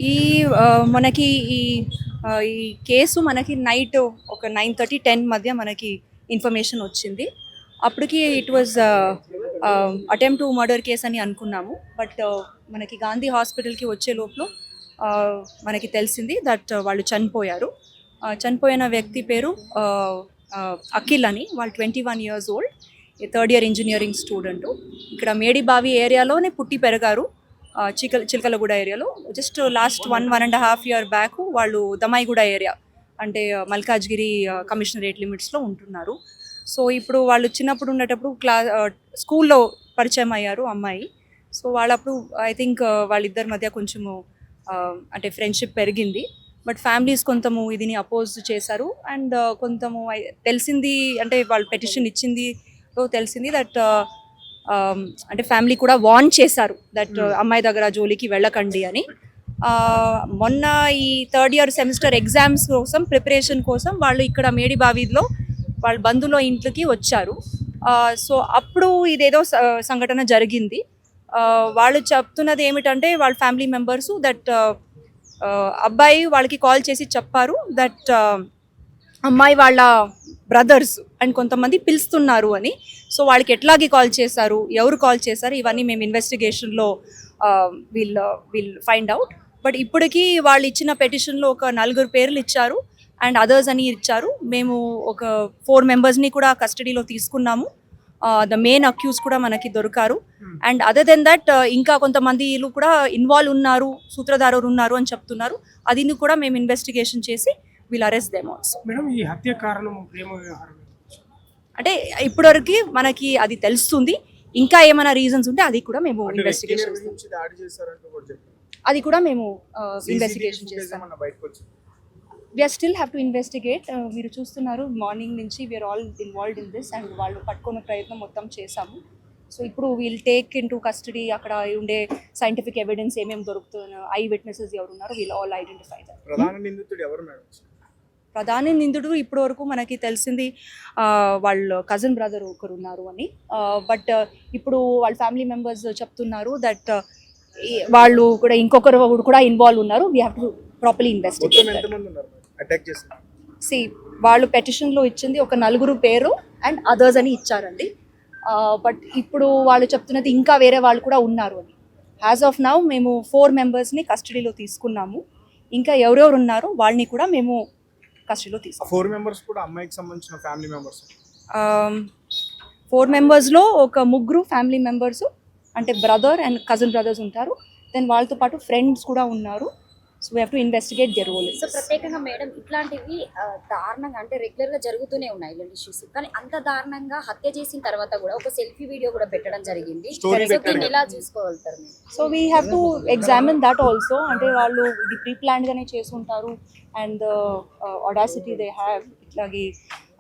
ఈ మనకి ఈ ఈ కేసు మనకి నైట్ ఒక 9:30-10 మధ్య మనకి ఇన్ఫర్మేషన్ వచ్చింది. అప్పటికి it was attempt to murder case అని అనుకున్నాము. బట్ మనకి గాంధీ హాస్పిటల్కి వచ్చే లోపల మనకి తెలిసింది దట్ వాళ్ళు చనిపోయారు. చనిపోయిన వ్యక్తి పేరు అఖిల్ అని. వాళ్ళు 21 years old, third year engineering student. ఇక్కడ మేడిబావి ఏరియాలోనే పుట్టి పెరిగారు. చిలకలగూడ ఏరియాలో. జస్ట్ లాస్ట్ 1.5 year బ్యాక్ వాళ్ళు దమాయిగూడ ఏరియా అంటే మల్కాజ్గిరి కమిషనరేట్ లిమిట్స్లో ఉంటున్నారు. సో ఇప్పుడు వాళ్ళు చిన్నప్పుడు ఉండేటప్పుడు స్కూల్లో పరిచయం అయ్యారు అమ్మాయి. సో వాళ్ళప్పుడు ఐ థింక్ వాళ్ళిద్దరి మధ్య కొంచెము అంటే ఫ్రెండ్షిప్ పెరిగింది. బట్ ఫ్యామిలీస్ కొంతము ఇదిని అపోజ్ చేశారు. అండ్ కొంతము తెలిసింది అంటే వాళ్ళు పెటిషన్ ఇచ్చింది తెలిసింది దట్ అంటే ఫ్యామిలీ కూడా వార్న్ చేశారు దట్ అమ్మాయి దగ్గర జోలికి వెళ్ళకండి అని. మొన్న ఈ థర్డ్ ఇయర్ సెమిస్టర్ ఎగ్జామ్స్ కోసం ప్రిపరేషన్ కోసం వాళ్ళు ఇక్కడ మేడిబావిలో వాళ్ళ బంధువుల ఇంట్లోకి వచ్చారు. సో అప్పుడు ఇదేదో సంఘటన జరిగింది. వాళ్ళు చెప్తున్నది ఏమిటంటే వాళ్ళ ఫ్యామిలీ మెంబర్స్ దట్ అబ్బాయి వాళ్ళకి కాల్ చేసి చెప్పారు దట్ అమ్మాయి వాళ్ళ బ్రదర్స్ అండ్ కొంతమంది పిలుస్తున్నారు అని. సో వాళ్ళకి ఎట్లాగే కాల్ చేశారు, ఎవరు కాల్ చేశారు, ఇవన్నీ మేము ఇన్వెస్టిగేషన్లో విల్ ఫైండ్ అవుట్. బట్ ఇప్పటికీ వాళ్ళు ఇచ్చిన పెటిషన్లో ఒక 4 పేర్లు ఇచ్చారు అండ్ అదర్స్ అని ఇచ్చారు. మేము ఒక 4 మెంబర్స్ని కూడా కస్టడీలో తీసుకున్నాము. ద మెయిన్ అక్యూజ్ కూడా మనకి దొరికారు. అండ్ అదర్ దెన్ దట్ ఇంకా కొంతమంది కూడా ఇన్వాల్వ్ ఉన్నారు, సూత్రధారులు ఉన్నారు అని చెప్తున్నారు. అది కూడా మేము ఇన్వెస్టిగేషన్ చేసి will arrest them also. Madam, ఈ హత్య కారణం ప్రేమ వ్యవహారం అంటే ఇప్పటివరకు మనకి అది తెలుస్తుంది. ఇంకా ఏమైనా రీజన్స్ ఉంటే అది కూడా మేము ఇన్వెస్టిగేషన్ అది కూడా మేము ఇన్వెస్టిగేషన్ చేస్తాం. We're still have to investigate. మీరు చూస్తున్నారు మార్నింగ్ నుంచి we're all involved in this and వాళ్ళు పట్టుకునే ప్రయత్నం మొత్తం చేశాము. సో ఇప్పుడు we'll take in to custody. అక్కడ ఉండే సైంటిఫిక్ ఎవిడెన్స్ ఏమేమి దొరుకుతున్న ఐ విట్నెసెస్ ఎవరు ఉన్నారు వీల్ ఆల్ ఐడెంటిఫై దట్. ప్రధాన నిందితుడు ఇప్పటి వరకు మనకి తెలిసింది వాళ్ళ కజిన్ బ్రదర్ ఒకరు ఉన్నారు అని. బట్ ఇప్పుడు వాళ్ళ ఫ్యామిలీ మెంబర్స్ చెప్తున్నారు దట్ వాళ్ళు కూడా ఇంకొకరు కూడా ఇన్వాల్వ్ ఉన్నారు. We have to properly investigate. వాళ్ళు పెటిషన్లో ఇచ్చింది ఒక 4 పేరు అండ్ అదర్స్ అని ఇచ్చారండి. బట్ ఇప్పుడు వాళ్ళు చెప్తున్నది ఇంకా వేరే వాళ్ళు కూడా ఉన్నారు అని. యాజ్ ఆఫ్ నౌ మేము 4 మెంబర్స్ని కస్టడీలో తీసుకున్నాము. ఇంకా ఎవరెవరు ఉన్నారో వాళ్ళని కూడా మేము కస్టడీలో తీసుకున్నాము. 4 మెంబర్స్ కూడా అమ్మాయికి సంబంధించిన ఫ్యామిలీ మెంబర్స్. 4 మెంబర్స్లో ఒక 3 ఫ్యామిలీ మెంబర్స్ అంటే బ్రదర్ అండ్ కజిన్ బ్రదర్స్ ఉంటారు. దెన్ వాళ్ళతో పాటు ఫ్రెండ్స్ కూడా ఉన్నారు. So we have to investigate their role. So ప్రత్యేకంగా మేడం ఇట్లాంటివి దారుణంగా అంటే రెగ్యులర్గా జరుగుతూనే ఉన్నాయి ఇలాంటి ఇష్యూస్. కానీ అంత దారుణంగా హత్య చేసిన తర్వాత కూడా ఒక సెల్ఫీ వీడియో కూడా పెట్టడం జరిగింది. సో దీన్ని ఎలా చూసుకోగలుగుతారు? So we have to examine that also. అంటే వాళ్ళు ఇది ప్రీ ప్లాన్డ్గానే చేసుకుంటారు అండ్ ఆడాసిటీ దే హ్యావ్. ఇట్లాగే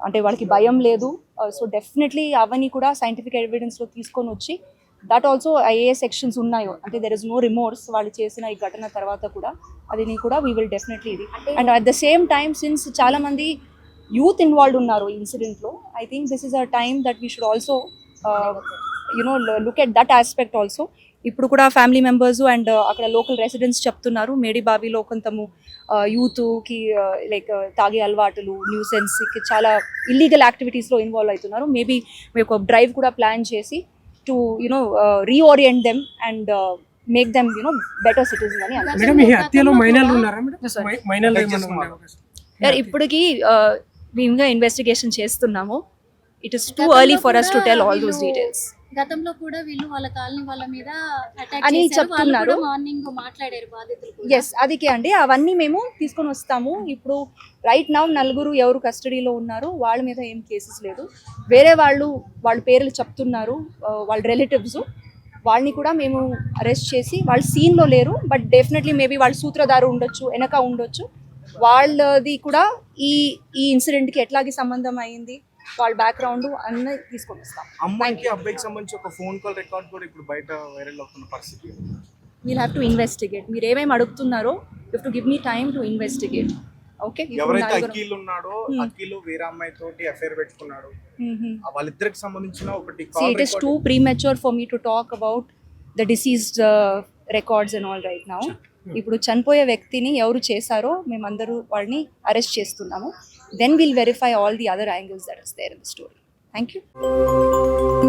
అంటే వాళ్ళకి భయం లేదు. సో డెఫినెట్లీ అవన్నీ కూడా సైంటిఫిక్ ఎవిడెన్స్లో తీసుకొని వచ్చి దట్ ఆల్సో ఏ సెక్షన్స్ ఉన్నాయో అంటే దెర్ ఇస్ నో రిమోర్స్ వాళ్ళు చేసిన ఈ ఘటన తర్వాత కూడా అది కూడా వీ విల్ డెఫినెట్లీ ఇది. And at the same time since చాలా మంది యూత్ ఇన్వాల్వ్డ్ ఉన్నారు ఈ ఇన్సిడెంట్లో, I think this is a time that we should also look at that aspect also. ఇప్పుడు కూడా ఫ్యామిలీ మెంబర్స్ అండ్ అక్కడ లోకల్ రెసిడెంట్స్ చెప్తున్నారు మేడిబావిలో కొంతము యూత్కి లైక్ తాగే అలవాటులు, న్యూసెన్స్కి చాలా ఇల్లీగల్ యాక్టివిటీస్లో ఇన్వాల్వ్ అవుతున్నారు. మేబీ మేము ఒక డ్రైవ్ కూడా ప్లాన్ చేసి to reorient them and make them better citizens అని అనుకుంటున్నాను. మేడం, ఈ హత్యలో మైనర్లు ఉన్నారా మేడం? మైనర్లు ఏమన్నా ఉన్నారా? ఇప్పటికి మేము ఇన్వెస్టిగేషన్ చేస్తున్నాము. It is too early for us to tell all those details. గతంలో కూడా వీళ్ళు వాళ్ళ కాలనీ వాళ్ళ మీద అటాక్ అని చేశారు. చెప్తున్నారు. మార్నింగ్ మాట్లాడారు బాధితులు కూడా. ఎస్, అదికే అండి. అవన్నీ మేము తీసుకొని వస్తాము. ఇప్పుడు రైట్ నౌ 4 ఎవరు కస్టడీలో ఉన్నారు, వాళ్ళ మీద ఏం కేసెస్ లేదు. వేరే వాళ్ళ పేర్లు చెప్తున్నారు, వాళ్ళ రిలేటివ్స్. వాళ్ళని కూడా మేము అరెస్ట్ చేసి వాళ్ళు సీన్లో లేరు బట్ డెఫినెట్లీ మేబీ వాళ్ళ సూత్రధారు ఉండొచ్చు, వెనక ఉండొచ్చు. వాళ్ళది కూడా ఈ ఇన్సిడెంట్కి ఎట్లాగే సంబంధం అయింది, వాళ్ళ బ్యాక్గ్రౌండ్ అన్నీ తీసుకొని వస్తాం. అమ్మాయికి అబ్బాయికి సంబంధించి ఒక ఫోన్ కాల్ రికార్డ్ కూడా ఇప్పుడు బయట వైరల్ అవుతున్న పరిస్థితి. We'll have to investigate. మీరు ఏమేమి అడుగుతున్నారో you have to give me time to investigate. Okay, ఎవరైతే అఖిల్ ఉన్నాడో అఖిల్ వేరే అమ్మాయి తోటి అఫైర్ పెట్టుకున్నాడు, వాళ్ళిద్దరికి సంబంధించిన ఒకటి call. It is two premature for me to talk about the diseased records and all right now. ఇప్పుడు చనిపోయే వ్యక్తిని ఎవరు చేశారో మేమందరూ వాళ్ళని అరెస్ట్ చేస్తున్నాము. Then will verify all the other angles that is there in the story. Thank you.